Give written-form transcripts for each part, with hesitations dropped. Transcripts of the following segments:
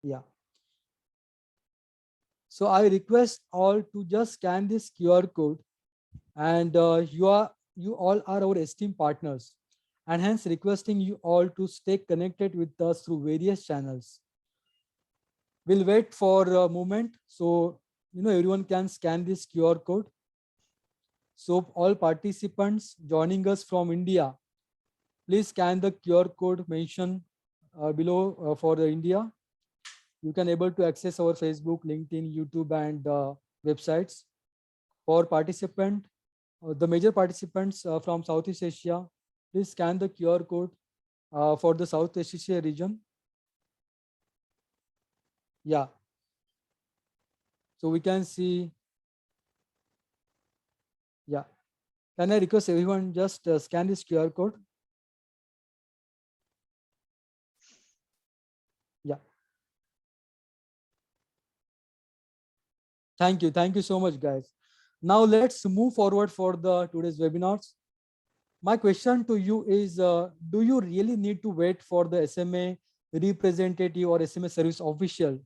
Yeah. So I request all to just scan this QR code, and you all are our esteemed partners, and hence requesting you all to stay connected with us through various channels. We'll wait for a moment so everyone can scan this QR code. So all participants joining us from India, please scan the QR code mentioned below for the India. You can able to access our Facebook, LinkedIn, YouTube, and websites. For participant, the major participants from Southeast Asia, please scan the QR code for the Southeast Asia region. Yeah. So we can see. Yeah. Can I request everyone just scan this QR code? Yeah. Thank you. Thank you so much, guys. Now let's move forward for the today's webinars. My question to you is, do you really need to wait for the SMA representative or SMA service official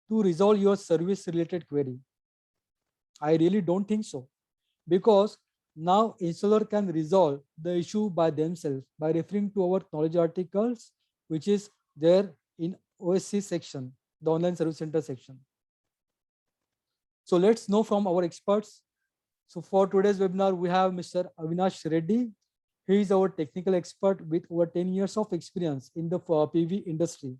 to resolve your service related query? I really don't think so, because now installer can resolve the issue by themselves by referring to our knowledge articles, which is there in OSC section, the online service center section. So let's know from our experts. So for today's webinar, we have Mr. Avinash Reddy. He is our technical expert with over 10 years of experience in the PV industry.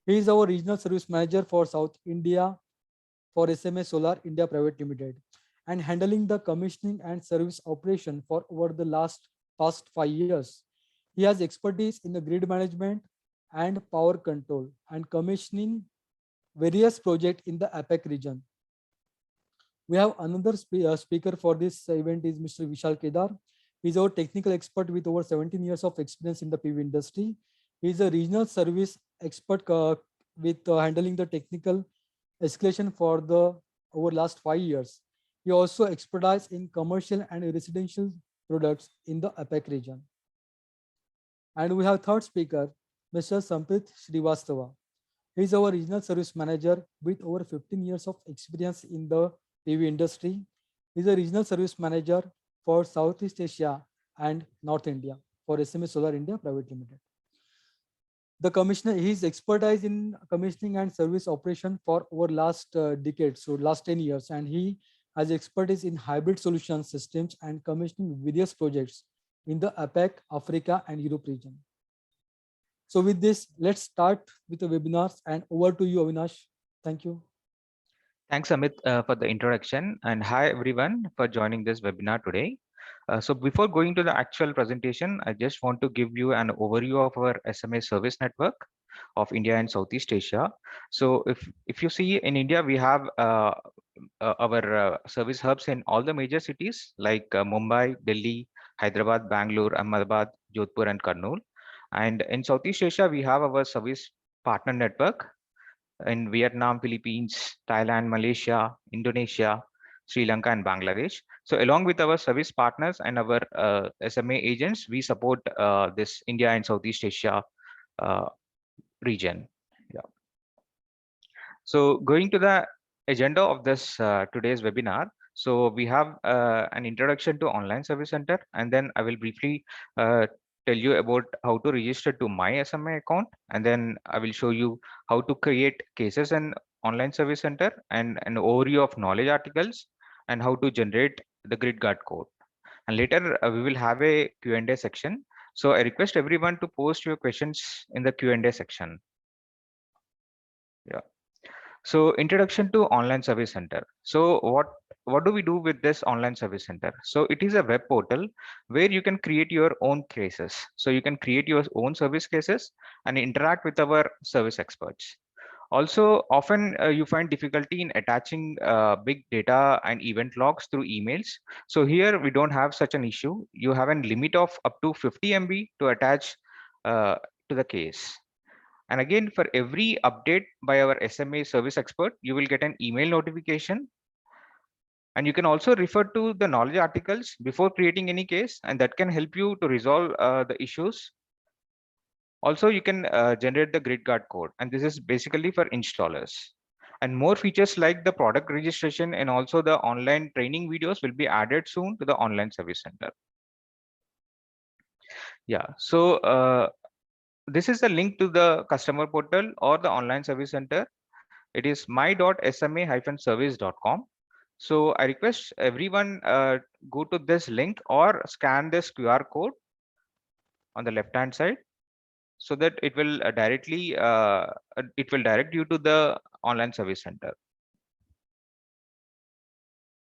He is our regional service manager for South India for SMA Solar India Private Limited, and handling the commissioning and service operation for over the past 5 years. He has expertise in the grid management and power control and commissioning various projects in the APEC region. We have another speaker for this event is Mr. Vishal Kedar. He is our technical expert with over 17 years of experience in the PV industry. He is a regional service expert with handling the technical escalation for the over last 5 years. He also expertise in commercial and residential products in the APEC region. And we have third speaker, Mr. Samprit Srivastava. He is our regional service manager with over 15 years of experience in the PV industry. He is a regional service manager for Southeast Asia and North India for SMA Solar India Private Limited. The commissioner, his expertise in commissioning and service operation for over last decade, so last 10 years, and he has expertise in hybrid solution systems and commissioning various projects in the APEC, Africa, and Europe region. So with this, let's start with the webinars, and over to you, Avinash. Thank you. Thanks, Amit, for the introduction, and hi everyone for joining this webinar today. So before going to the actual presentation, I just want to give you an overview of our SMA service network of India and Southeast Asia. So if you see in India, we have our service hubs in all the major cities like Mumbai, Delhi, Hyderabad, Bangalore, Ahmedabad, Jodhpur, and Kurnool. And in Southeast Asia, we have our service partner network in Vietnam, Philippines, Thailand, Malaysia, Indonesia, Sri Lanka, and Bangladesh. So along with our service partners and our SMA agents, we support this India and Southeast Asia uh, region. Yeah. So going to the agenda of this today's webinar. So we have an introduction to online service center, and then I will briefly tell you about how to register to my SMA account, and then I will show you how to create cases in online service center and an overview of knowledge articles and how to generate the grid guard code. And later we will have a Q&A section. So I request everyone to post your questions in the Q&A section. Yeah. So introduction to online service center. So what do we do with this online service center? So it is a web portal where you can create your own cases. So you can create your own service cases and interact with our service experts. Also, often you find difficulty in attaching big data and event logs through emails. So here we don't have such an issue. You have a limit of up to 50 MB to attach to the case. And again, for every update by our SMA service expert, you will get an email notification. And you can also refer to the knowledge articles before creating any case, and that can help you to resolve the issues. Also, you can generate the grid guard code, and this is basically for installers. And more features like the product registration and also the online training videos will be added soon to the online service center. Yeah, so this is the link to the customer portal or the online service center. It is my.sma-service.com. So I request everyone go to this link or scan this QR code on the left hand side, so that it will direct you to the online service center.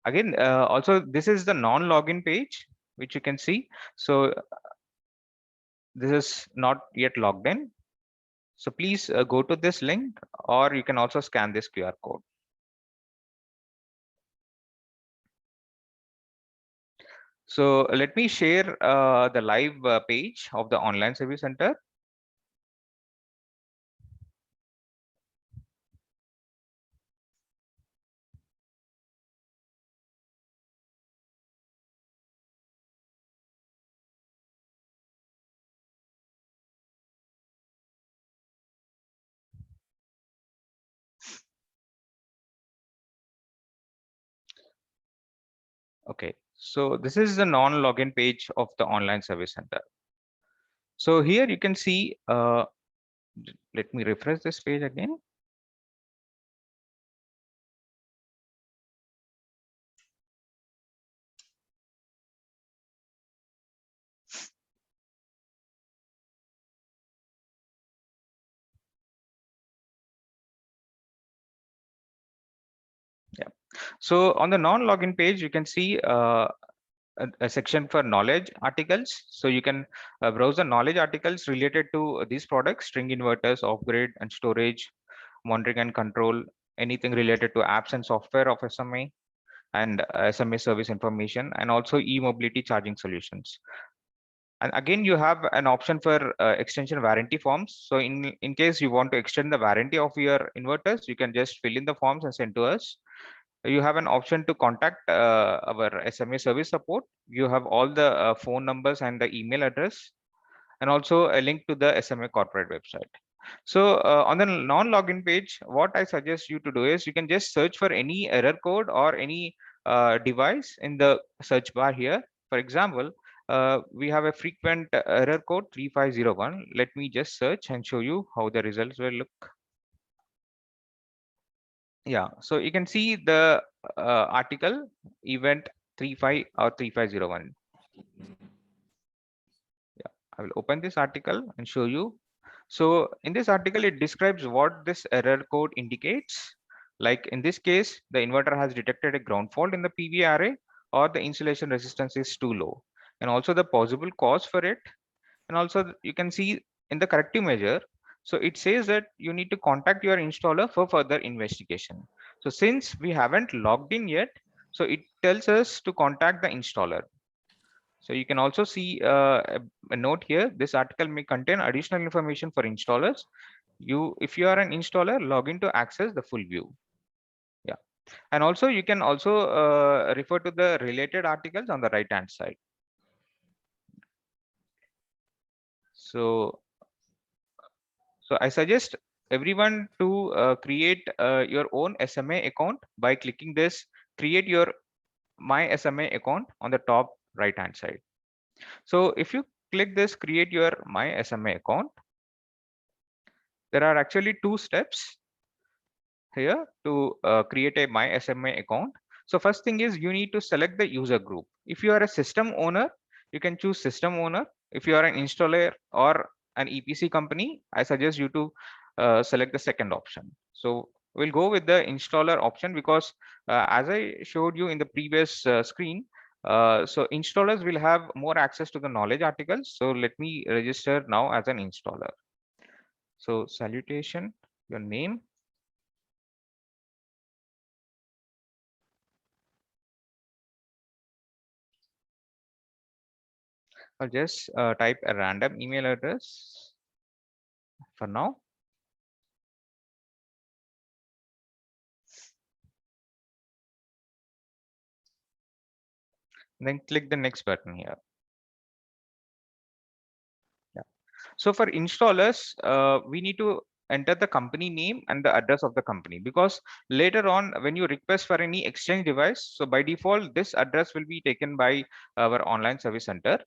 Again, also this is the non-login page which you can see. So this is not yet logged in. So please go to this link, or you can also scan this QR code. So let me share the live page of the online service center. Okay, so this is the non-login page of the online service center. So here you can see, let me refresh this page again. Yeah. So on the non-login page, you can see a section for knowledge articles. So you can browse the knowledge articles related to these products: string inverters, off-grid and storage, monitoring and control, anything related to apps and software of SMA, and SMA service information, and also e-mobility charging solutions. And again, you have an option for extension warranty forms. So in case you want to extend the warranty of your inverters, you can just fill in the forms and send to us. You have an option to contact our SMA service support. You have all the phone numbers and the email address, and also a link to the SMA corporate website. So on the non-login page, what I suggest you to do is you can just search for any error code or any device in the search bar here. For example, we have a frequent error code 3501. Let me just search and show you how the results will look. Yeah, so you can see the article event 35 or 3501. Yeah, I will open this article and show you. So in this article, it describes what this error code indicates. Like in this case, the inverter has detected a ground fault in the PV array, or the insulation resistance is too low, and also the possible cause for it. And also you can see in the corrective measure, so it says that you need to contact your installer for further investigation. So since we haven't logged in yet, so it tells us to contact the installer. So you can also see a note here: this article may contain additional information for installers. If you are an installer, log in to access the full view. Yeah, and also you can also refer to the related articles on the right hand side. So I suggest everyone to create your own SMA account by clicking this create your my SMA account on the top right hand side. So if you click this create your my SMA account, there are actually two steps here to create a my SMA account. So first thing is you need to select the user group. If you are a system owner, you can choose system owner. If you are an installer or an EPC company, I suggest you to select the second option. So we'll go with the installer option because as I showed you in the previous screen, so installers will have more access to the knowledge articles. So let me register now as an installer. So salutation, your name. I'll just type a random email address for now. Then click the next button here. Yeah. So for installers, we need to enter the company name and the address of the company, because later on when you request for any exchange device, so by default this address will be taken by our online service center.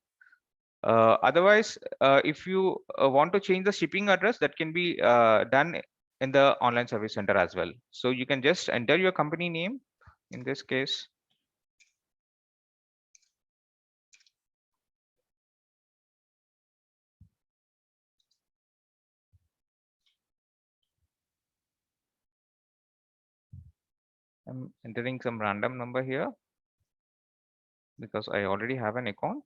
Otherwise, if you want to change the shipping address, that can be done in the online service center as well. So you can just enter your company name in this case. I'm entering some random number here because I already have an account.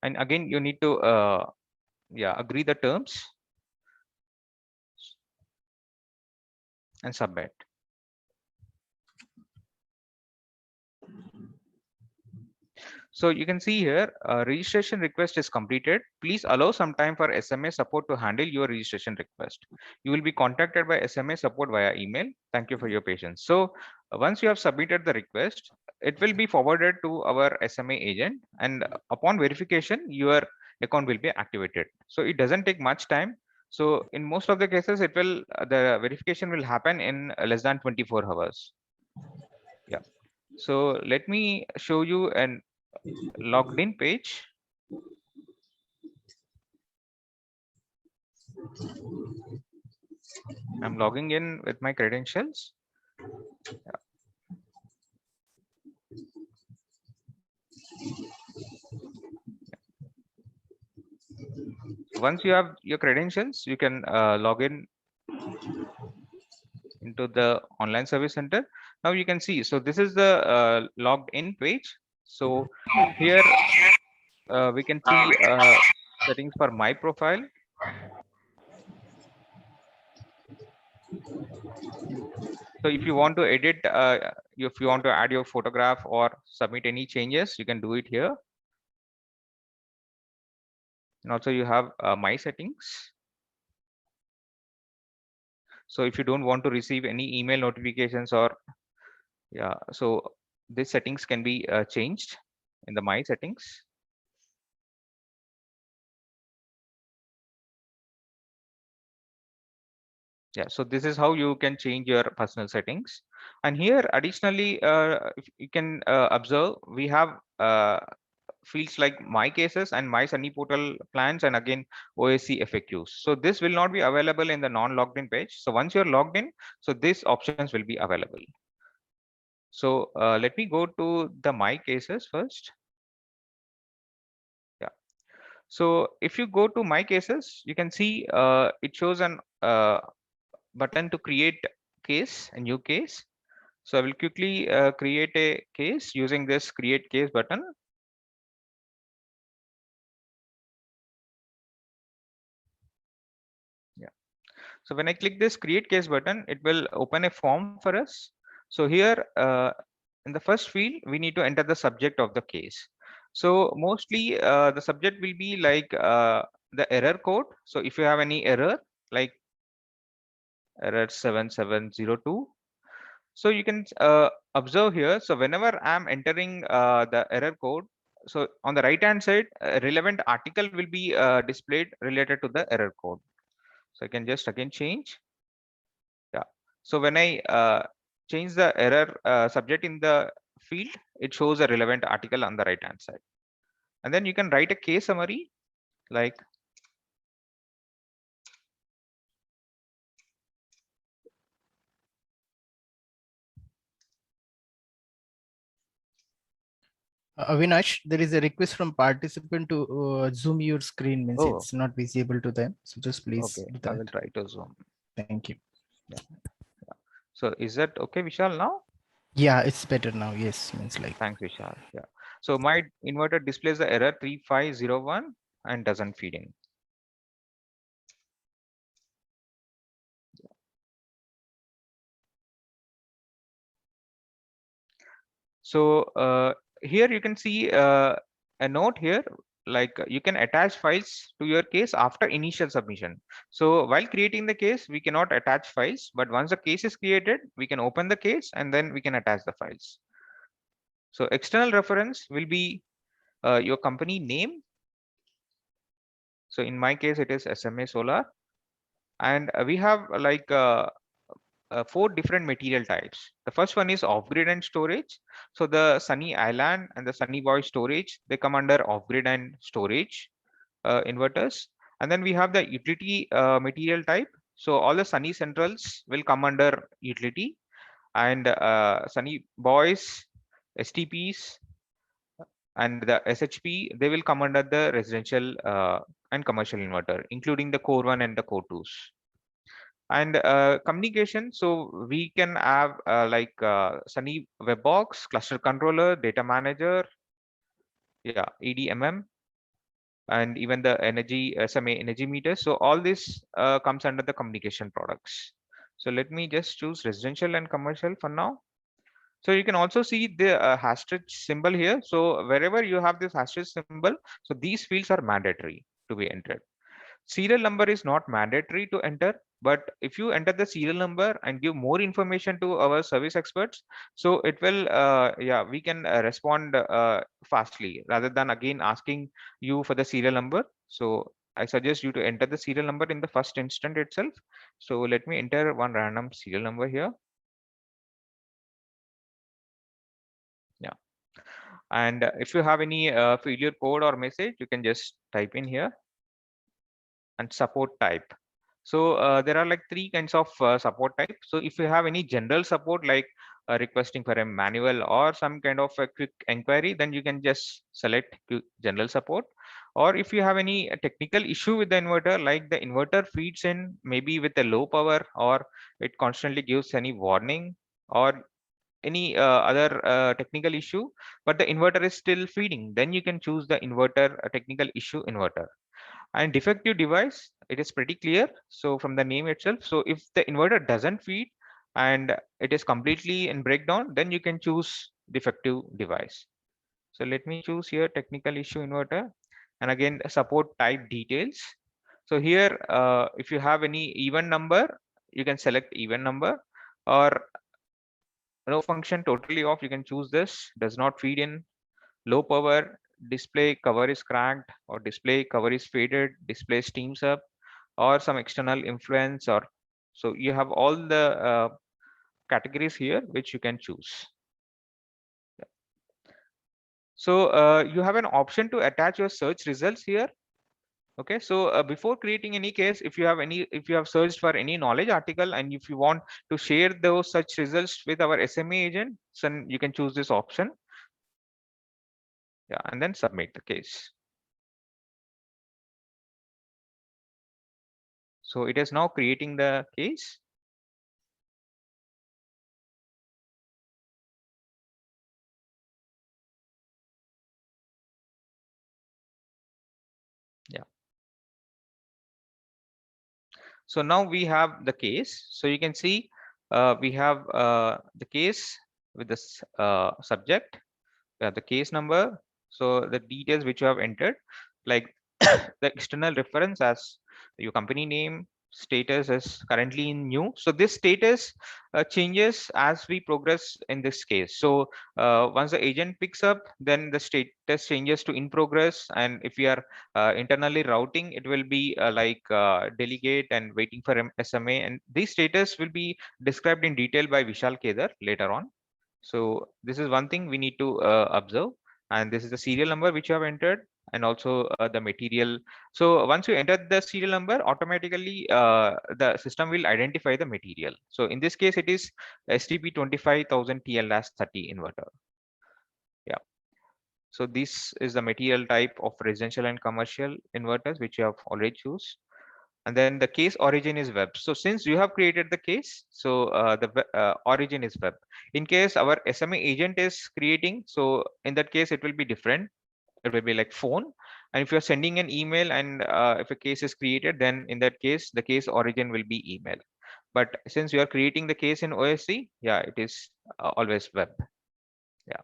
And again, you need to agree the terms and submit. So you can see here, registration request is completed. Please allow some time for SMA support to handle your registration request. You will be contacted by SMA support via email. Thank you for your patience. So once you have submitted the request, it will be forwarded to our SMA agent, and upon verification, your account will be activated. So it doesn't take much time. So in most of the cases, it will the verification will happen in less than 24 hours. Yeah. So let me show you an logged in page. I'm logging in with my credentials. Yeah. Once you have your credentials, you can log in into the online service center. Now you can see, so this is the logged in page. So here we can see settings for my profile. So if you want to edit, if you want to add your photograph or submit any changes, you can do it here. And also you have my settings. So if you don't want to receive any email notifications or so these settings can be changed in the my settings. Yeah, so this is how you can change your personal settings. And here additionally, if you can observe, we have fields like my cases and my Sunny portal plans, and again OSC FAQs. So this will not be available in the non-logged in page. So once you're logged in, so these options will be available. So let me go to the my cases first. Yeah. So if you go to my cases, you can see it shows an button to create case, a new case. So I will quickly create a case using this create case button. Yeah. So when I click this create case button, it will open a form for us. So here in the first field, we need to enter the subject of the case. So mostly the subject will be like the error code. So if you have any error like error 7702, so you can observe here. So whenever I'm entering the error code, so on the right hand side, a relevant article will be displayed related to the error code. So I can just again change. Yeah. So when I change the error subject in the field, it shows a relevant article on the right hand side. And then you can write a case summary like Avinash, there is a request from participant to zoom your screen, means oh, it's not visible to them. So just please okay, do I that. will try to zoom. Thank you. Yeah. So is that okay, Vishal, now? Yeah, it's better now. Yes, means like. Thanks, Vishal. Yeah. So my inverter displays the error 3501 and doesn't feed in. So here you can see a note here, like you can attach files to your case after initial submission. So while creating the case, we cannot attach files, but once the case is created, we can open the case and then we can attach the files. So external reference will be your company name. So in my case, it is SMA Solar. And we have like 4 different material types. The first one is off-grid and storage. So the Sunny Island and the Sunny Boy storage, they come under off-grid and storage inverters. And then we have the utility material type. So all the Sunny Centrals will come under utility, and Sunny Boys, STPs, and the SHP, they will come under the residential and commercial inverter, including the core 1 and the core 2s. And communication, so we can have like Sunny Webbox, cluster controller, data manager, yeah, EDMM, and even the energy SMA energy meter. So all this comes under the communication products. So let me just choose residential and commercial for now. So you can also see the hashtag symbol here. So wherever you have this hashtag symbol, so these fields are mandatory to be entered. Serial number is not mandatory to enter, but if you enter the serial number and give more information to our service experts, so it will, yeah, we can respond fastly rather than again asking you for the serial number. So I suggest you to enter the serial number in the first instant itself. So let me enter one random serial number here. Yeah. And if you have any failure code or message, you can just type in here. And support type. So there are like 3 kinds of support type. So if you have any general support like requesting for a manual or some kind of a quick inquiry, then you can just select general support. Or if you have any technical issue with the inverter, like the inverter feeds in maybe with a low power, or it constantly gives any warning, or any other technical issue, but the inverter is still feeding, then you can choose the inverter technical issue inverter. And defective device, it is pretty clear. So from the name itself, so if the inverter doesn't feed and it is completely in breakdown, then you can choose defective device. So let me choose here technical issue inverter, and again support type details. So here if you have any even number, you can select even number, or no function, totally off, you can choose this, does not feed in, low power, display cover is cracked, or display cover is faded, display steams up, or some external influence. Or so you have all the categories here which you can choose. So you have an option to attach your search results here. Okay, so before creating any case, if you have searched for any knowledge article and if you want to share those such results with our SMA agent, then you can choose this option. Yeah, and then submit the case. So it is now creating the case. Yeah. So now we have the case. So you can see we have the case with this subject, the case number. So the details which you have entered, like the external reference as your company name, status is currently in new. So this status changes as we progress in this case. So once the agent picks up, then the status changes to in progress. And if we are internally routing, it will be like delegate and waiting for SMA. And this status will be described in detail by Vishal Kedar later on. So this is one thing we need to observe. And this is the serial number which you have entered, and also the material. So once you enter the serial number, automatically the system will identify the material. So in this case, it is STP 25000 TL-30 inverter. Yeah. So this is the material type of residential and commercial inverters which you have already choose. And then the case origin is web. So since you have created the case, so the origin is web. In case our SMA agent is creating, so in that case, it will be different. It will be like phone. And if you're sending an email and if a case is created, then in that case, the case origin will be email. But since you are creating the case in OSC, yeah, it is always web. Yeah.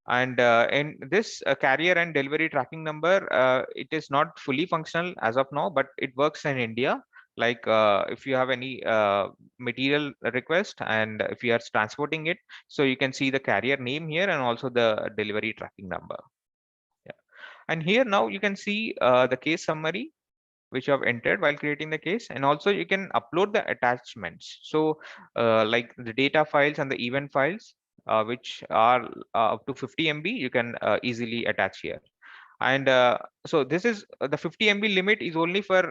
And in this carrier and delivery tracking number, it is not fully functional as of now, but it works in India. like if you have any material request and if you are transporting it, so you can see the carrier name here and also the delivery tracking number. Yeah. And here now you can see the case summary which you have entered while creating the case, and also you can upload the attachments. So like the data files and the event files which are up to 50 MB, you can easily attach here. And so this is the 50 MB limit is only for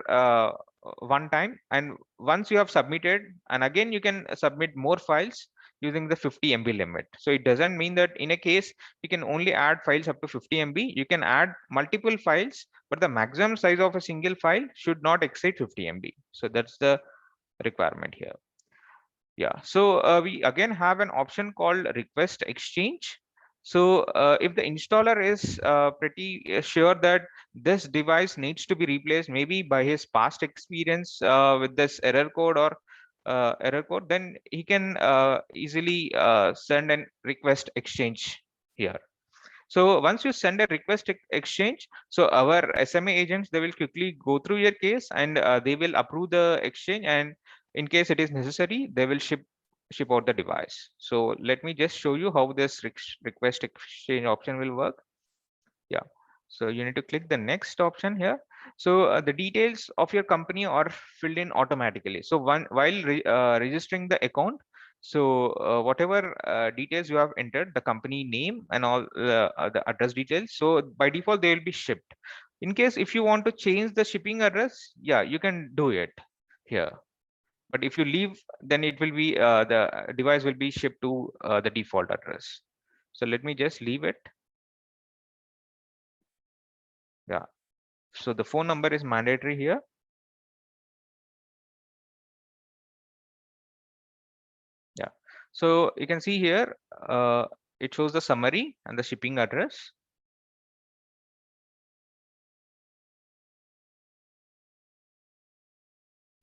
one time, and once you have submitted, and again you can submit more files using the 50 MB limit. So it doesn't mean that in a case you can only add files up to 50 MB. You can add multiple files, but the maximum size of a single file should not exceed 50 MB. So that's the requirement here. Yeah, so we again have an option called request exchange. So if the installer is pretty sure that this device needs to be replaced, maybe by his past experience with this error code or error code, then he can easily send an request exchange here. So once you send a request exchange, so our SMA agents, they will quickly go through your case and they will approve the exchange, and in case it is necessary, they will ship out the device. So let me just show you how this request exchange option will work. Yeah. So you need to click the next option here. So the details of your company are filled in automatically. So while registering the account, so whatever details you have entered, the company name and all the address details, so by default they will be shipped. In case if you want to change the shipping address, yeah, you can do it here. But if you leave, then it will be the device will be shipped to the default address. So let me just leave it. Yeah. So the phone number is mandatory here. Yeah. So you can see here, it shows the summary and the shipping address.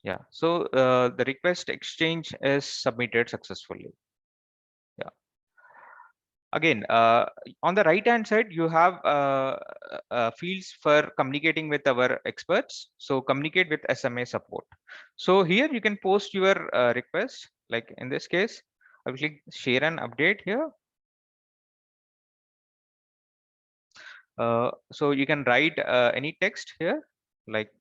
Yeah. So the request exchange is submitted successfully. Yeah. Again, on the right hand side, you have fields for communicating with our experts. So communicate with SMA support. So here you can post your request. Like in this case, I will click share and update here. So you can write any text here, like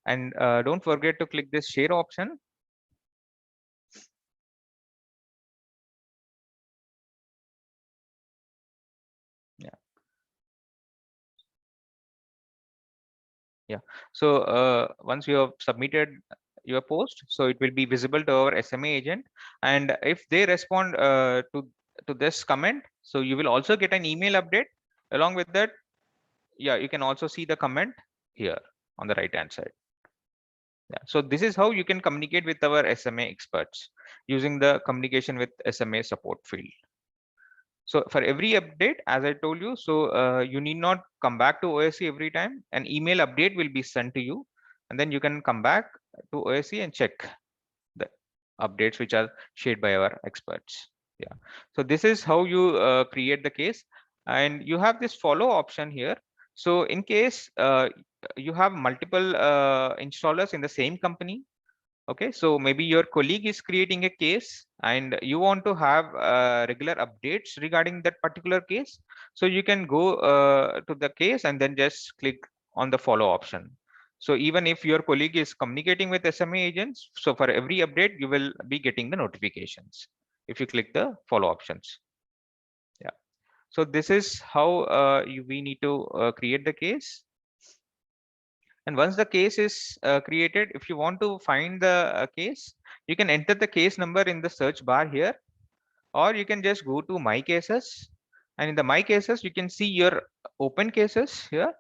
and don't forget to click this share option. Yeah. Yeah. So once you have submitted your post, so it will be visible to our SMA agent, and if they respond to this comment, so you will also get an email update along with that. Yeah, you can also see the comment here on the right hand side. Yeah, so this is how you can communicate with our SMA experts using the communication with SMA support field. So for every update, as I told you, so you need not come back to OSC every time. An email update will be sent to you, and then you can come back to OSC and check the updates which are shared by our experts. Yeah. So this is how you create the case, and you have this follow option here. So in case you have multiple installers in the same company, okay, so maybe your colleague is creating a case and you want to have regular updates regarding that particular case, so you can go to the case and then just click on the follow option. So even if your colleague is communicating with SMA agents, so for every update you will be getting the notifications if you click the follow options. Yeah. So this is how we need to create the case. And once the case is created, if you want to find the case, you can enter the case number in the search bar here, or you can just go to my cases, and in the my cases you can see your open cases here.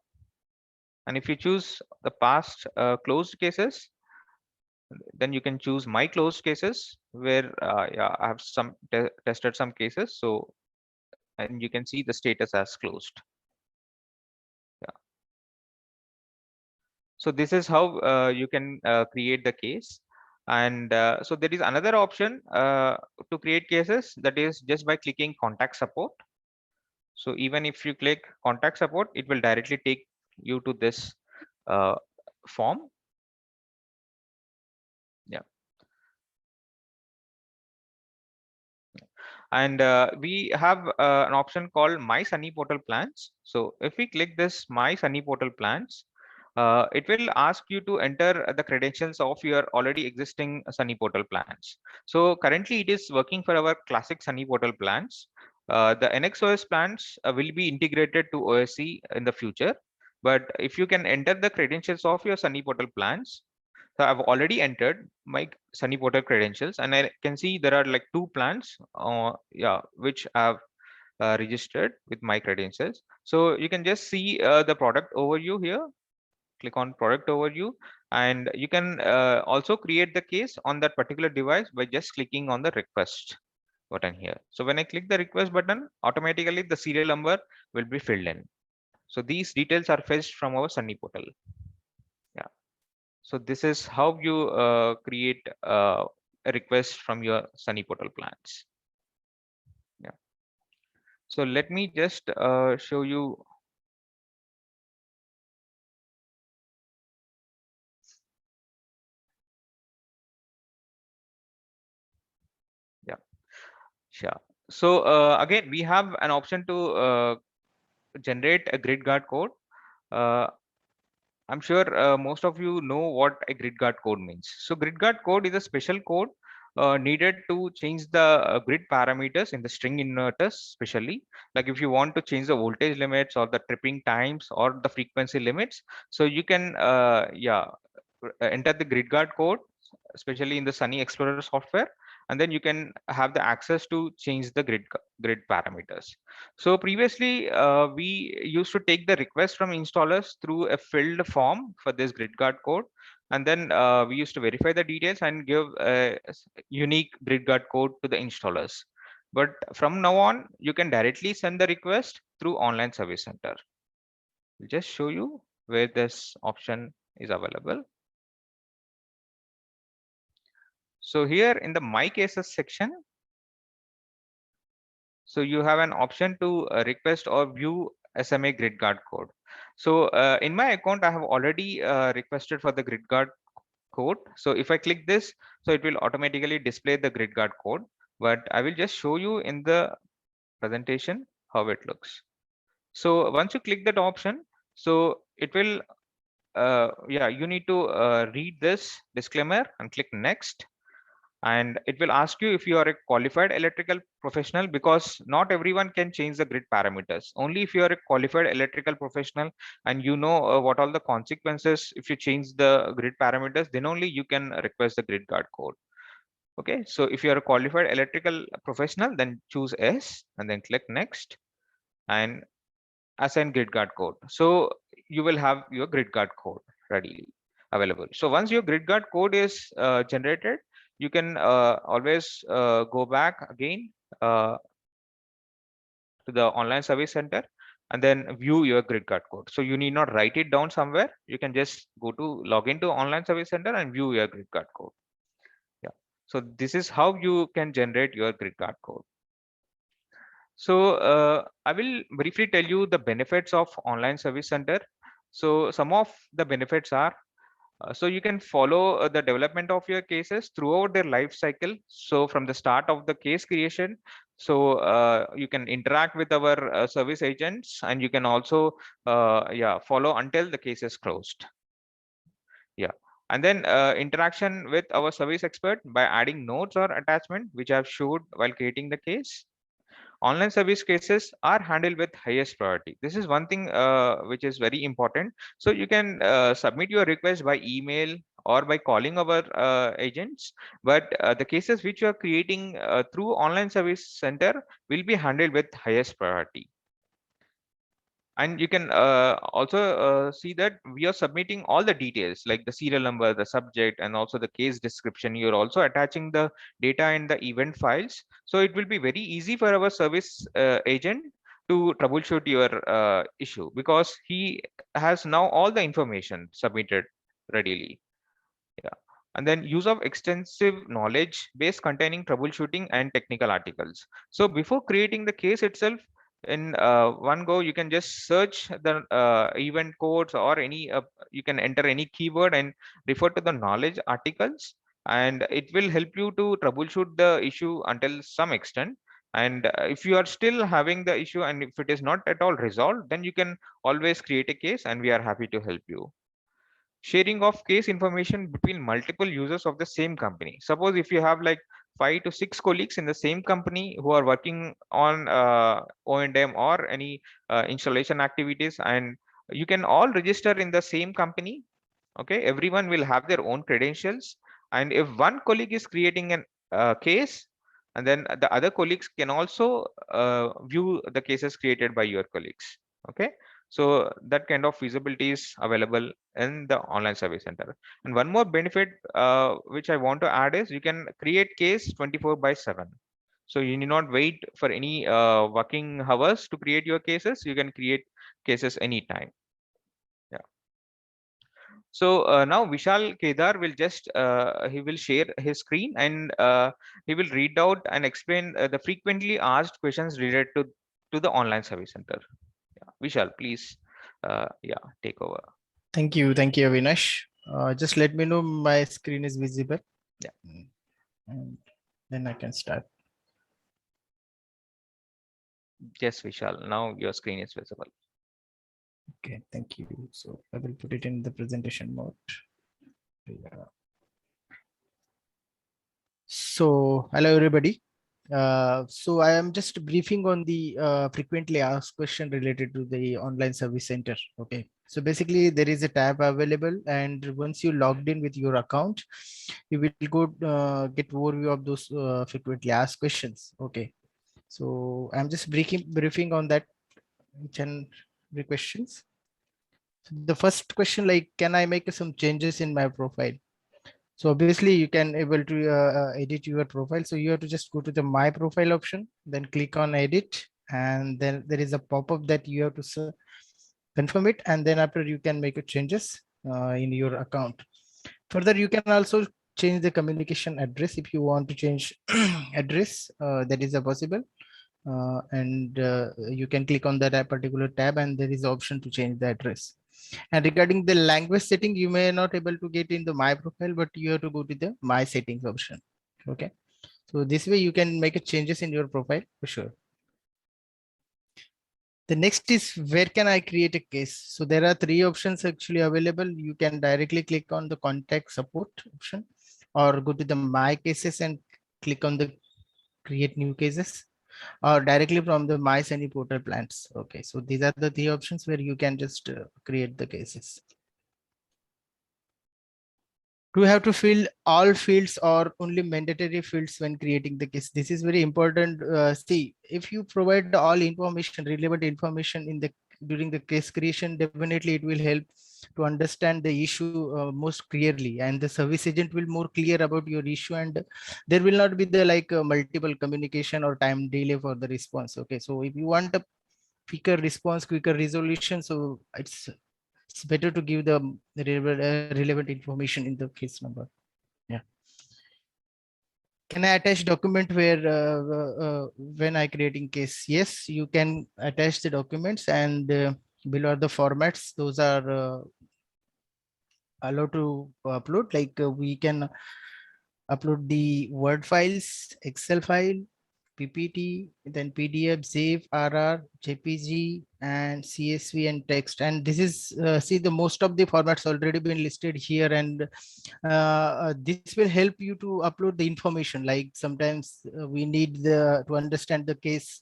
And if you choose the past closed cases, then you can choose my closed cases, where yeah, I have some tested some cases, so and you can see the status as closed. Yeah. So this is how you can create the case. And so there is another option to create cases, that is just by clicking contact support. So even if you click contact support, it will directly take you to this form. Yeah. And we have an option called My Sunny Portal Plans. So if we click this My Sunny Portal Plans, it will ask you to enter the credentials of your already existing Sunny Portal plans. So currently it is working for our classic Sunny Portal plans. The NXOS plans will be integrated to OSC in the future. But if you can enter the credentials of your Sunny Portal plans, so I've already entered my Sunny Portal credentials, and I can see there are like 2 plans, which I've registered with my credentials. So you can just see the product overview here. Click on product overview, and you can also create the case on that particular device by just clicking on the request button here. So when I click the request button, automatically the serial number will be filled in. So these details are fetched from our Sunny Portal. Yeah. So this is how you create a request from your Sunny Portal plans. Yeah. So let me just show you. Yeah, sure. So again, we have an option to generate a grid guard code. I'm sure most of you know what a grid guard code means. So grid guard code is a special code needed to change the grid parameters in the string inverters, especially like if you want to change the voltage limits or the tripping times or the frequency limits. So you can enter the grid guard code, especially in the Sunny Explorer software, and then you can have the access to change the grid parameters. So previously we used to take the request from installers through a filled form for this grid guard code, and then we used to verify the details and give a unique grid guard code to the installers. But from now on, you can directly send the request through Online Service Center. I'll just show you where this option is available. So here in the My Cases section, so you have an option to request or view SMA grid guard code. So in my account, I have already requested for the grid guard code. So if I click this, so it will automatically display the grid guard code. But I will just show you in the presentation how it looks. So once you click that option, so it will, you need to read this disclaimer and click next. And it will ask you if you are a qualified electrical professional, because not everyone can change the grid parameters. Only if you are a qualified electrical professional and you know what all the consequences if you change the grid parameters, then only you can request the grid guard code. Okay, so if you are a qualified electrical professional, then choose yes and then click next and assign grid guard code. So you will have your grid guard code readily available. So once your grid guard code is generated, you can always go back again to the Online Service Center and then view your grid guard code. So you need not write it down somewhere. You can just go to log into Online Service Center and view your grid guard code. Yeah. So this is how you can generate your grid guard code. So I will briefly tell you the benefits of Online Service Center. So some of the benefits are, so you can follow the development of your cases throughout their life cycle. So from the start of the case creation, so you can interact with our service agents, and you can also follow until the case is closed. Yeah. And then interaction with our service expert by adding notes or attachment, which I've showed while creating the case. Online service cases are handled with highest priority. This is one thing which is very important. So you can submit your request by email or by calling our agents, but the cases which you are creating through Online Service Center will be handled with highest priority. And you can also see that we are submitting all the details like the serial number, the subject, and also the case description. You're also attaching the data in the event files. So it will be very easy for our service agent to troubleshoot your issue, because he has now all the information submitted readily. Yeah. And then use of extensive knowledge base containing troubleshooting and technical articles. So before creating the case itself, in one go, you can just search the event codes or any you can enter any keyword and refer to the knowledge articles, and it will help you to troubleshoot the issue until some extent. And if you are still having the issue and if it is not at all resolved, then you can always create a case and we are happy to help you. Sharing of case information between multiple users of the same company. Suppose if you have like 5 to 6 colleagues in the same company who are working on O&M or any installation activities, and you can all register in the same company. Okay, everyone will have their own credentials, and if one colleague is creating an case, and then the other colleagues can also view the cases created by your colleagues. Okay, so that kind of feasibility is available in the online service center. And one more benefit which I want to add is you can create case 24/7. So you need not wait for any working hours to create your cases. You can create cases anytime. Yeah. So now Vishal Kedar will just he will share his screen, and he will read out and explain the frequently asked questions related to the online service center. Yeah. Vishal, please, yeah, take over. Thank you, Avinash. Just let me know my screen is visible. Yeah. And then I can start. Yes, Vishal, now your screen is visible. Okay, thank you. So I will put it in the presentation mode. Yeah. So hello everybody. So I am just briefing on the frequently asked question related to the online service center. Okay. So basically there is a tab available, and once you logged in with your account, you will go get overview of those frequently asked questions. Okay. So I'm just briefing on that each and every questions. So the first question, like, can I make some changes in my profile? So obviously you can able to edit your profile. So you have to just go to the my profile option, then click on edit, and then there is a pop-up that you have to confirm it, and then after you can make a changes in your account. Further, you can also change the communication address if you want to change address. That is a possible. And you can click on that particular tab, and there is option to change the address. And regarding the language setting, you may not able to get in the my profile, but you have to go to the my settings option. Okay, so this way you can make a changes in your profile for sure. The next is, where can I create a case? So there are 3 options actually available. You can directly click on the contact support option, or go to the my cases and click on the create new cases, or directly from the my Sunny portal plans. Okay, so these are the 3 options where you can just create the cases. Do you have to fill all fields or only mandatory fields when creating the case? This is very important. See, if you provide all information, relevant information in the during the case creation, definitely it will help to understand the issue most clearly, and the service agent will more clear about your issue, and there will not be the like multiple communication or time delay for the response. Okay, so if you want a quicker response, quicker resolution, so it's better to give the relevant information in the case number. Yeah. Can I attach document where when I creating case? Yes, you can attach the documents, and below are the formats. Those are allowed to upload. Like we can upload the Word files, Excel file, PPT, then PDF, ZIP, RR, JPG, and CSV and text. And this is see, the most of the formats already been listed here, and this will help you to upload the information. Like sometimes we need to understand the case.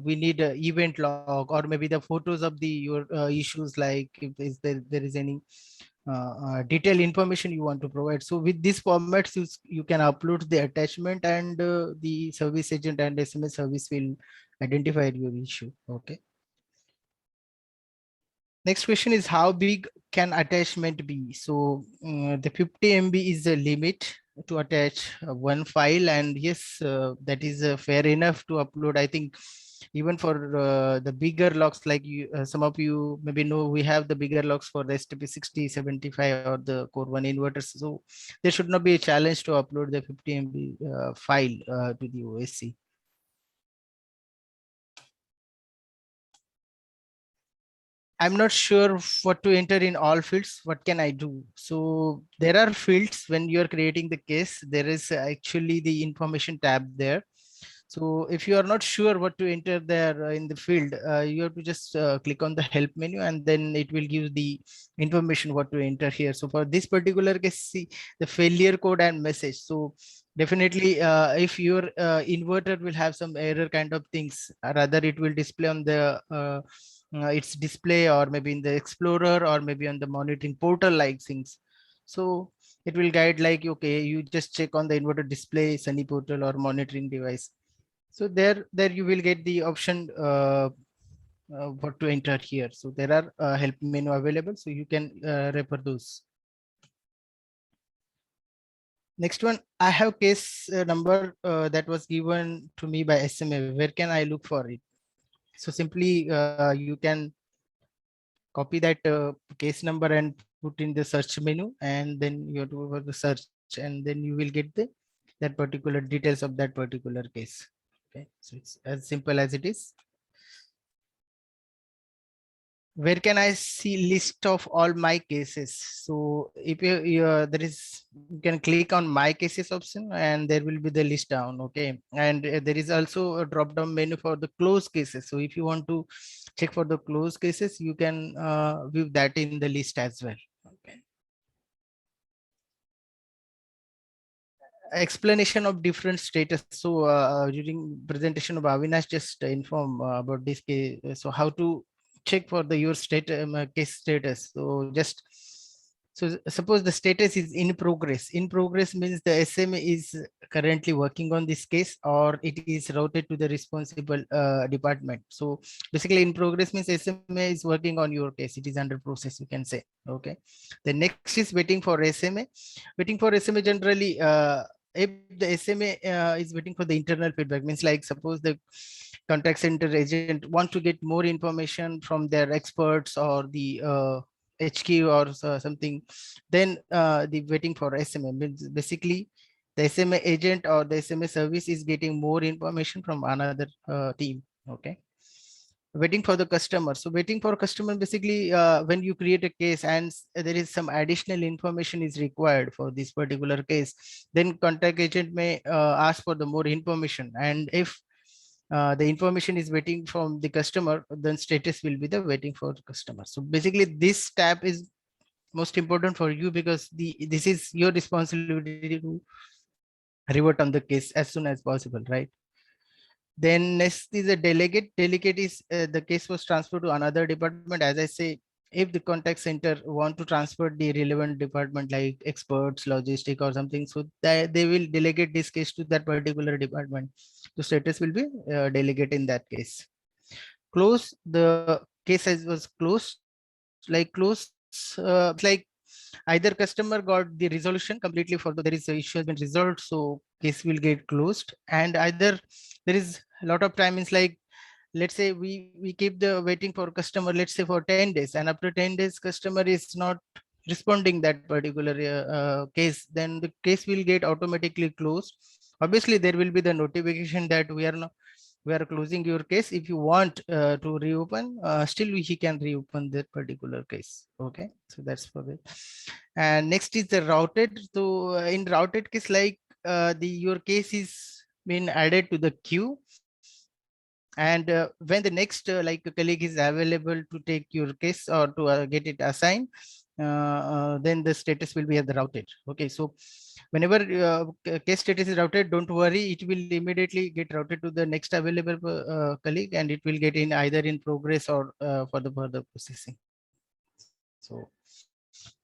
We need an event log, or maybe the photos of the your issues, like if there is any detailed information you want to provide. So with these formats, you can upload the attachment, and the service agent and SMS service will identify your issue. Okay. Next question is, how big can attachment be? So the 50 MB is the limit to attach one file, and yes, that is fair enough to upload. I think even for the bigger locks, like you, some of you maybe know, we have the bigger locks for the STP60, 75 or the Core 1 inverters. So there should not be a challenge to upload the 50 MB file to the OSC. I'm not sure what to enter in all fields. What can I do? So there are fields when you're creating the case, there is actually the information tab there. So if you are not sure what to enter there in the field, you have to just click on the help menu, and then it will give the information what to enter here. So for this particular case, see the failure code and message. So definitely if your inverter will have some error kind of things, rather it will display on the its display, or maybe in the Explorer, or maybe on the monitoring portal like things. So it will guide like, okay, you just check on the inverter display, Sunny portal or monitoring device. So there you will get the option what to enter here. So there are help menu available, so you can refer those. Next one, I have case number that was given to me by SMA. Where can I look for it? So simply you can copy that case number and put in the search menu, and then you have to go for the search, and then you will get the that particular details of that particular case. Okay, so it's as simple as it is. Where can I see list of all my cases? So if there is, you can click on my cases option, and there will be the list down. Okay, and there is also a drop down menu for the closed cases. So if you want to check for the closed cases, you can view that in the list as well. Okay. Explanation of different status. So during presentation of Avinash just inform about this case. So how to check for the your state case status. So just, so suppose the status is in progress. In progress means the SMA is currently working on this case, or it is routed to the responsible department. So basically in progress means SMA is working on your case. It is under process, you can say. Okay. The next is waiting for SMA. Waiting for SMA generally, if the SMA is waiting for the internal feedback, means like suppose the contact center agent want to get more information from their experts or the HQ or something, then the waiting for SMA means basically the SMA agent or the SMA service is getting more information from another team. Okay. Waiting for the customer. So waiting for customer, basically when you create a case and there is some additional information is required for this particular case, then contact agent may ask for the more information. And if the information is waiting from the customer, then status will be the waiting for the customer. So basically this tab is most important for you, because this is your responsibility to revert on the case as soon as possible, right? Then next is a delegate. Delegate is the case was transferred to another department. As I say, if the contact center want to transfer the relevant department like experts, logistic or something, so they will delegate this case to that particular department. The status will be delegate in that case. Close, the case as was closed, like close, like either customer got the resolution completely for there is a issue has been resolved, so case will get closed. And either there is a lot of time, is like, let's say we keep the waiting for customer, let's say for 10 days, and after 10 days customer is not responding that particular case, then the case will get automatically closed. Obviously there will be the notification that we are closing your case. If you want to reopen, still he can reopen that particular case. Okay, so that's for it. And next is the routed. So in routed case, like your case is been added to the queue, and when the next like a colleague is available to take your case or to get it assigned, then the status will be at the routed. Okay, so whenever case status is routed, don't worry, it will immediately get routed to the next available colleague, and it will get in either in progress or for the further processing. So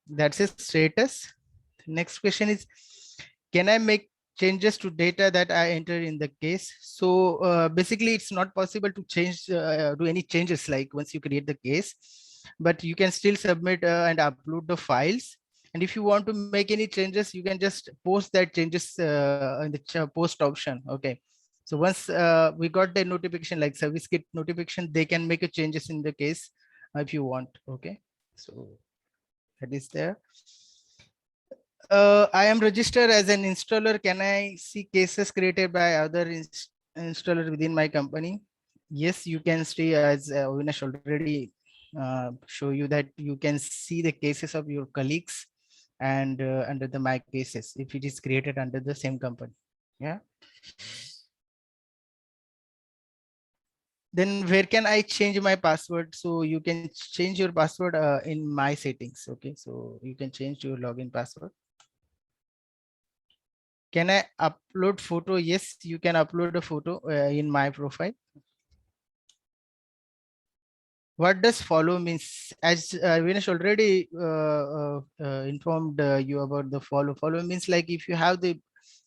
that's a status. Next question is, can I make changes to data that I enter in the case? So basically it's not possible to change do any changes like once you create the case, but you can still submit and upload the files. And if you want to make any changes, you can just post that changes in the post option. Okay, So once we got the notification like service kit notification, they can make a changes in the case if you want. Okay, so that is there. I am registered as an installer. Can I see cases created by other installer within my company? Yes, you can see, as Avinash already show you, that you can see the cases of your colleagues and under the my cases if it is created under the same company. Yeah. Then where can I change my password? So you can change your password in my settings. Okay, so you can change your login password. Can I upload photo? Yes, you can upload a photo in my profile. What does follow means? As Vinesh already informed you about the follow. Follow means like if you have the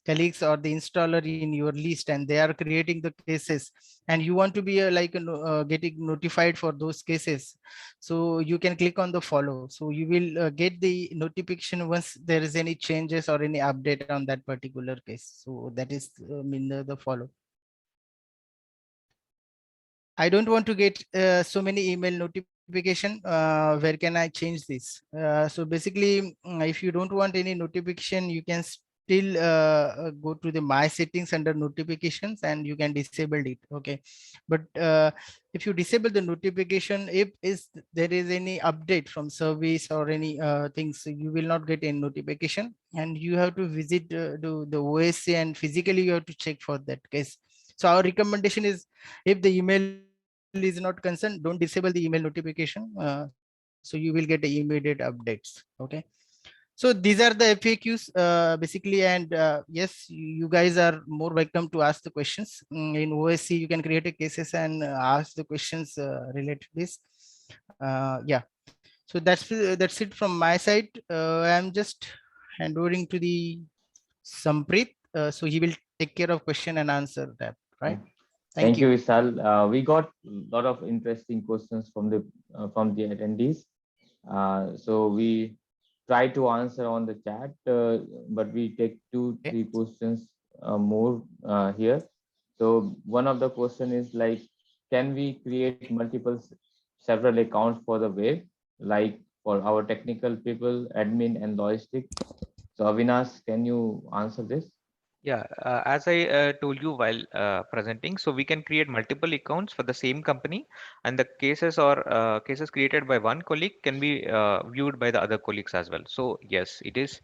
colleagues or the installer in your list and they are creating the cases and you want to be getting notified for those cases, so you can click on the follow. So you will get the notification once there is any changes or any update on that particular case. So that is mean the follow. I don't want to get so many email notification. Where can I change this? So basically, if you don't want any notification, you can still go to the my settings under notifications and you can disable it. Okay, but if you disable the notification, if there is any update from service or any things, you will not get any notification, and you have to visit the OSC and physically you have to check for that case. So our recommendation is, if the email is not concerned, don't disable the email notification. So you will get the immediate updates. Okay. So these are the FAQs basically, and yes, you guys are more welcome to ask the questions. In OSC, you can create a cases and ask the questions related to this. Yeah. So that's it from my side. I'm just handing to the Samprit. So he will take care of question and answer that. Right. Thank you, Vishal. We got a lot of interesting questions from the attendees. So we try to answer on the chat, but we take 2-3 questions more here. So one of the question is like, can we create several accounts for the web, like for our technical people, admin and logistics? So Avinash, can you answer this? Yeah, as I told you while presenting, so we can create multiple accounts for the same company, and the cases or cases created by one colleague can be viewed by the other colleagues as well. So yes, it is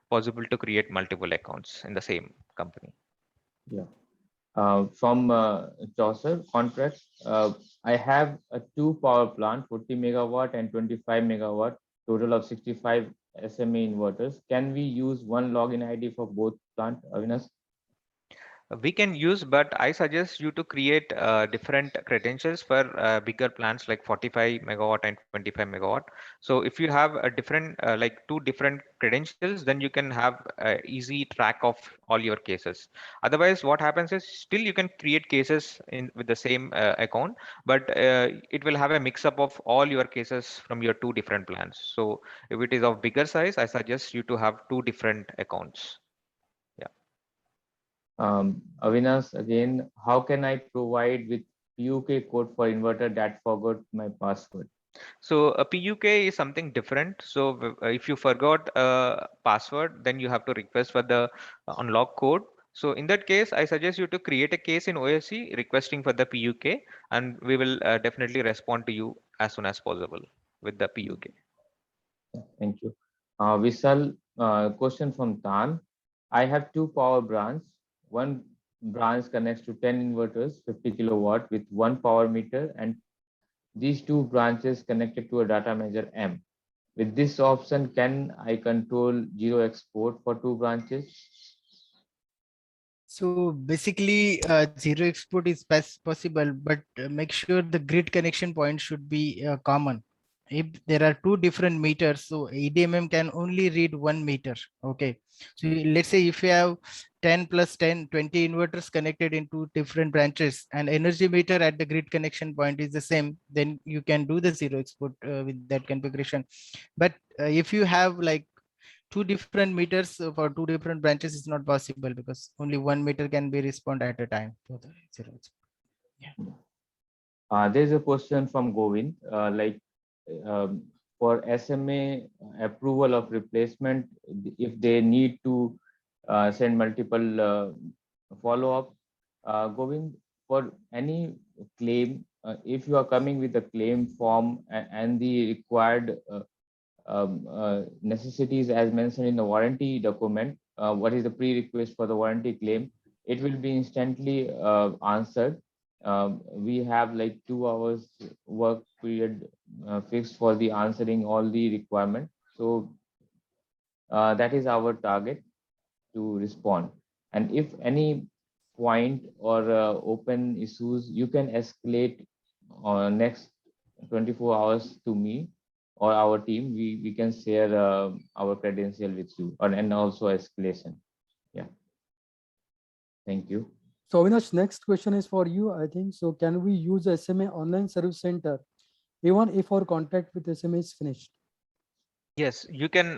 possible to create multiple accounts in the same company. Yeah. From Chaucer contract, I have a 2 power plant, 40 megawatt and 25 megawatt, total of 65 SMA inverters. Can we use one login ID for both plant, Avinash? We can use, but I suggest you to create different credentials for bigger plants like 45 megawatt and 25 megawatt. So if you have a different like 2 different credentials, then you can have easy track of all your cases. Otherwise, what happens is still you can create cases in with the same account, but it will have a mix up of all your cases from your 2 different plants. So if it is of bigger size, I suggest you to have 2 different accounts. Avinash, again, how can I provide with PUK code for inverter that forgot my password? So a PUK is something different. So if you forgot a password, then you have to request for the unlock code. So in that case, I suggest you to create a case in OSC requesting for the PUK, and we will definitely respond to you as soon as possible with the PUK. Thank you. Vishal, question from Tan. I have 2 power branch. One branch connects to 10 inverters, 50 kilowatt with 1 power meter, and these 2 branches connected to a data manager M. With this option, can I control zero export for 2 branches? So basically, zero export is possible, but make sure the grid connection point should be common. If there are 2 different meters, so ADMM can only read 1 meter. Okay. So let's say if you have 10 plus 10, 20 inverters connected into different branches and energy meter at the grid connection point is the same, then you can do the zero export with that configuration. But if you have like two different meters for two different branches is not possible because only one meter can be respond at a time. There's a question from Govind, um, for SMA approval of replacement, if they need to send multiple follow-up. Govind, for any claim, if you are coming with a claim form and the required necessities as mentioned in the warranty document, what is the pre-request for the warranty claim, it will be instantly answered. We have like 2 hours work period fixed for the answering all the requirement. So that is our target to respond. And if any point or open issues, you can escalate next 24 hours to me or our team. We can share our credential with you, and also escalation. Yeah. Thank you. So Avinash, next question is for you, I think. So can we use SMA online service center even if our contract with SMA is finished? Yes, you can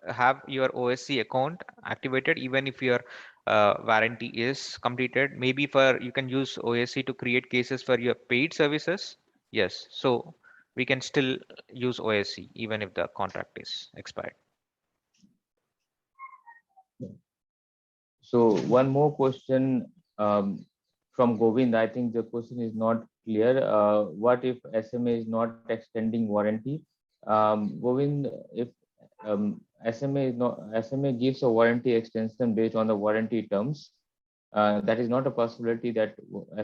have your OSC account activated even if your warranty is completed. Maybe for you can use OSC to create cases for your paid services. Yes, so we can still use OSC even if the contract is expired. So one more question from Govind. I think the question is not clear. What if SMA is not extending warranty? Govind, if SMA gives a warranty extension based on the warranty terms, that is not a possibility that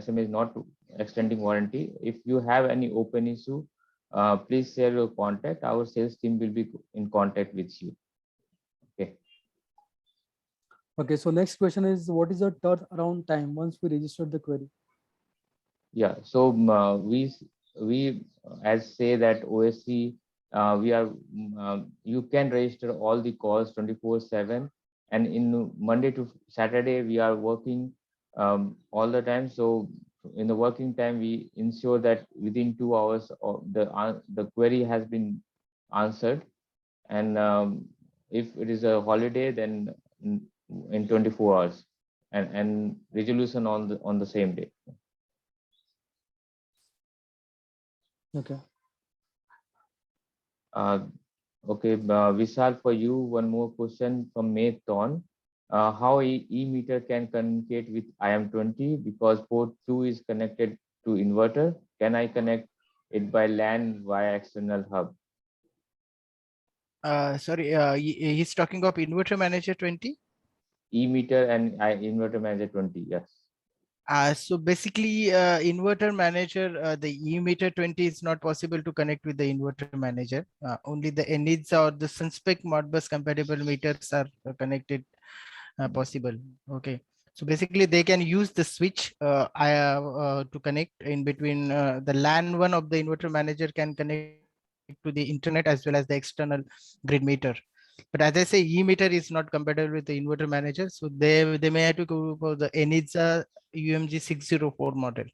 SMA is not extending warranty. If you have any open issue, please share your contact. Our sales team will be in contact with you. Okay. Okay, so next question is, what is the turnaround time once we register the query? Yeah, so we as say that OSC, we are you can register all the calls 24/7, and in Monday to Saturday we are working all the time. So in the working time, we ensure that within 2 hours of the query has been answered, and if it is a holiday, then in 24 hours, and resolution on the same day. Okay. Okay, Vishal, for you, one more question from May Thorn. How e-meter can communicate with IM20 because port 2 is connected to inverter? Can I connect it by LAN via external hub? Sorry, he's talking of Inverter Manager 20. E-meter and Inverter Manager 20, yes. So basically, Inverter Manager, the e-meter 20 is not possible to connect with the Inverter Manager. Only the ENIDS or the Sunspec Modbus compatible meters are connected possible. Okay. So basically, they can use the switch to connect in between the LAN one of the Inverter Manager can connect to the internet as well as the external grid meter. But as I say, e-meter is not compatible with the Inverter Manager. So they may have to go for the ENIDS UMG 604 model.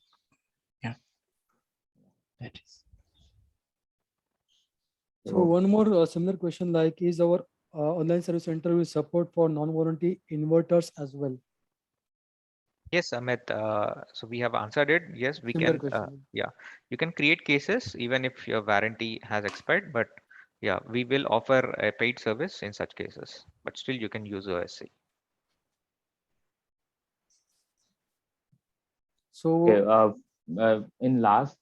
Yeah, that is. So one more similar question, like, is our online service center will support for non-warranty inverters as well? Yes, Amit. So we have answered it. Yes, we Similar can. question. Yeah, you can create cases even if your warranty has expired. But yeah, we will offer a paid service in such cases. But still, you can use OSC. So Okay, in last,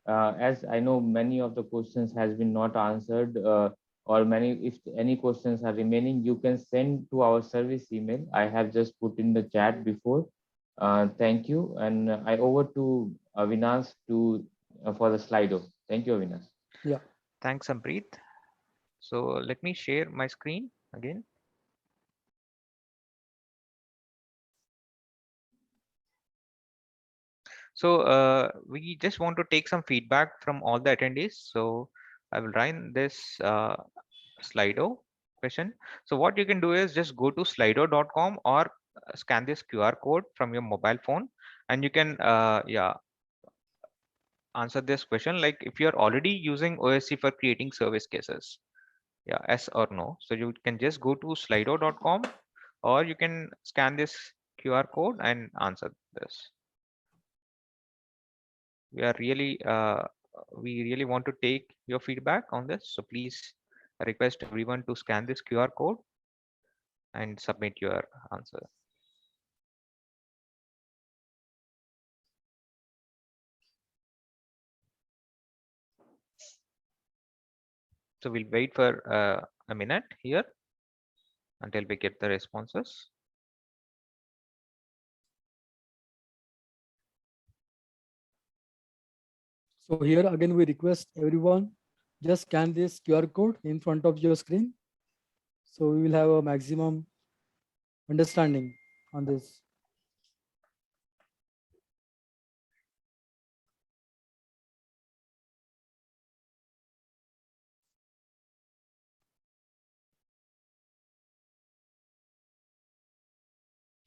as I know many of the questions has been not answered, or if any questions are remaining, you can send to our service email. I have just put in the chat before. Thank you, and I over to Avinash for the Slido. Thank you, Avinash. yeah. Thanks, Ampreet. So let me share my screen again. So we just want to take some feedback from all the attendees. So I will run this Slido question. So what you can do is just go to slido.com or scan this QR code from your mobile phone, and you can answer this question. Like if you're already using OSC for creating service cases, Yeah, yes or no. So you can just go to slido.com, or you can scan this QR code and answer this. We really want to take your feedback on this. So please, I request everyone to scan this QR code and submit your answer. So we'll wait for a minute here until we get the responses. So here again, we request everyone just scan this QR code in front of your screen. So we will have a maximum understanding on this.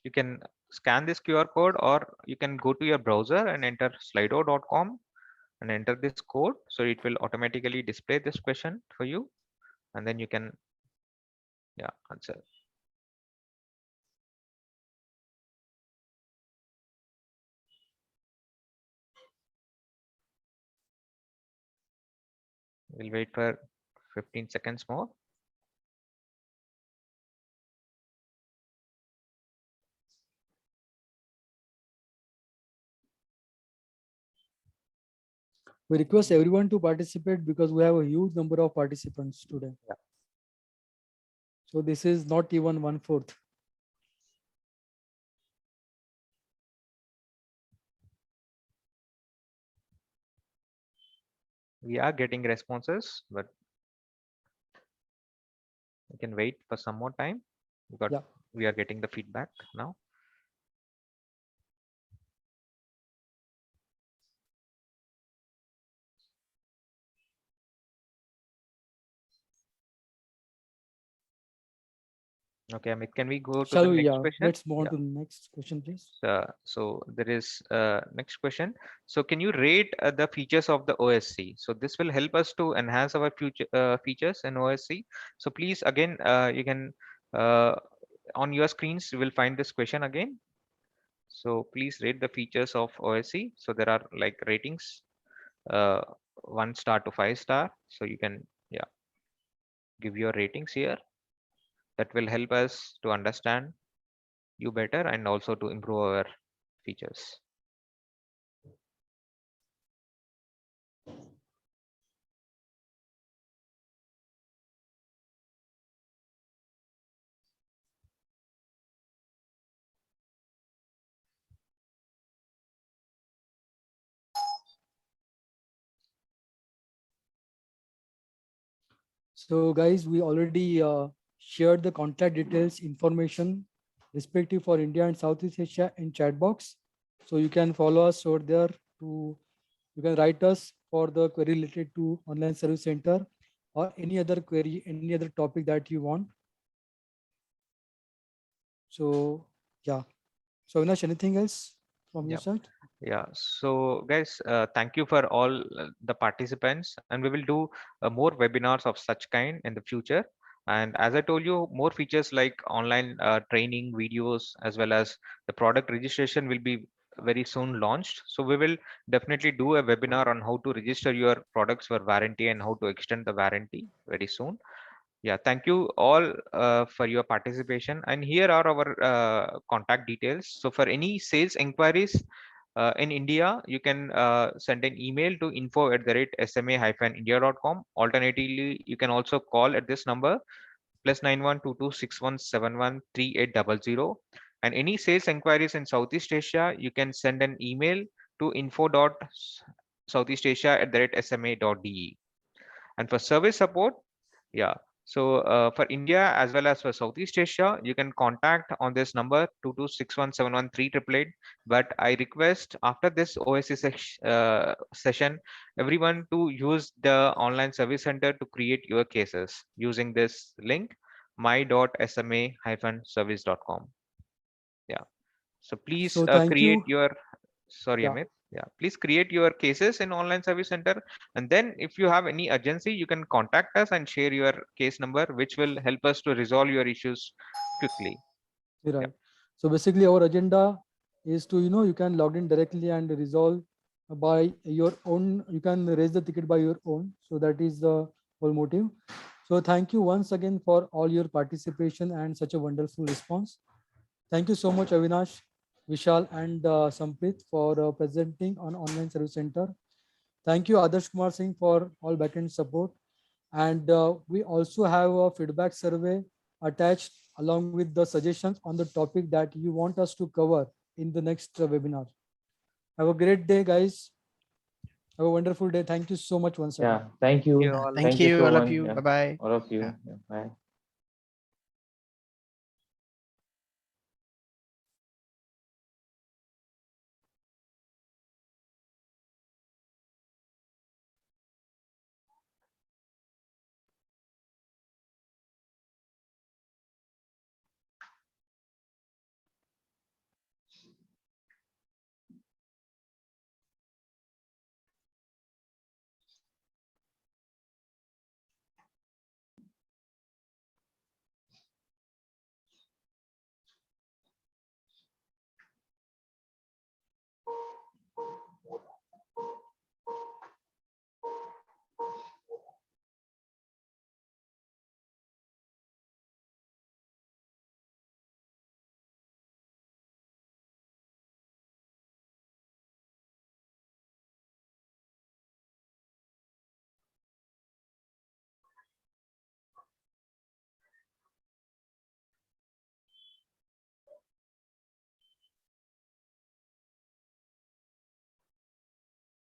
You can scan this QR code, or you can go to your browser and enter slido.com and enter this code. So it will automatically display this question for you, and then you can answer. We'll wait for 15 seconds more. We request everyone to participate because we have a huge number of participants today. Yeah. So this is not even 1/4. We are getting responses, but we can wait for some more time. Yeah. We are getting the feedback now. Okay, Amit, can we go to Shall the we? next Yeah. question? Let's move on to the next question, please. So there is next question. So can you rate the features of the OSC? So this will help us to enhance our future features in OSC. So please, again, you can on your screens you will find this question again. So please rate the features of OSC. So there are like ratings, 1 star to 5 star. So you can give your ratings here. That will help us to understand you better and also to improve our features. So guys, we already shared the contact details information respective for India and Southeast Asia in chat box. So you can follow us over there you can write us for the query related to online service center or any other query, any other topic that you want. So yeah. So Avinash, anything else from your side? Yeah, so guys, thank you for all the participants, and we will do more webinars of such kind in the future. And as I told you, more features like online training videos as well as the product registration will be very soon launched. So we will definitely do a webinar on how to register your products for warranty and how to extend the warranty very soon. Yeah, thank you all for your participation. And here are our contact details. So for any sales inquiries in India, you can send an email to info@sma-india.com. Alternatively, you can also call at this number +912261713800. And any sales inquiries in Southeast Asia, you can send an email to info.southeastasia@sma.de. And for service support, so for India as well as for Southeast Asia, you can contact on this number 2261713888. But I request after this OSC session, everyone to use the online service center to create your cases using this link my.sma-service.com. Yeah. So please So thank create you. your. Sorry, Yeah. Amit. Yeah, please create your cases in online service center, and then if you have any urgency, you can contact us and share your case number, which will help us to resolve your issues quickly. Right. So basically our agenda is to, you can log in directly and resolve by your own, you can raise the ticket by your own. So that is the whole motive. So thank you once again for all your participation and such a wonderful response. Thank you so much, Avinash, Vishal, and Samprit for presenting on Online Service Center. Thank you, Adarsh Kumar Singh, for all backend support. And we also have a feedback survey attached along with the suggestions on the topic that you want us to cover in the next webinar. Have a great day, guys. Have a wonderful day. Thank you so much once again. Yeah, thank you. You all. Thank Thank you you, so all of much. you. Yeah, Bye bye. all of you. Yeah, bye.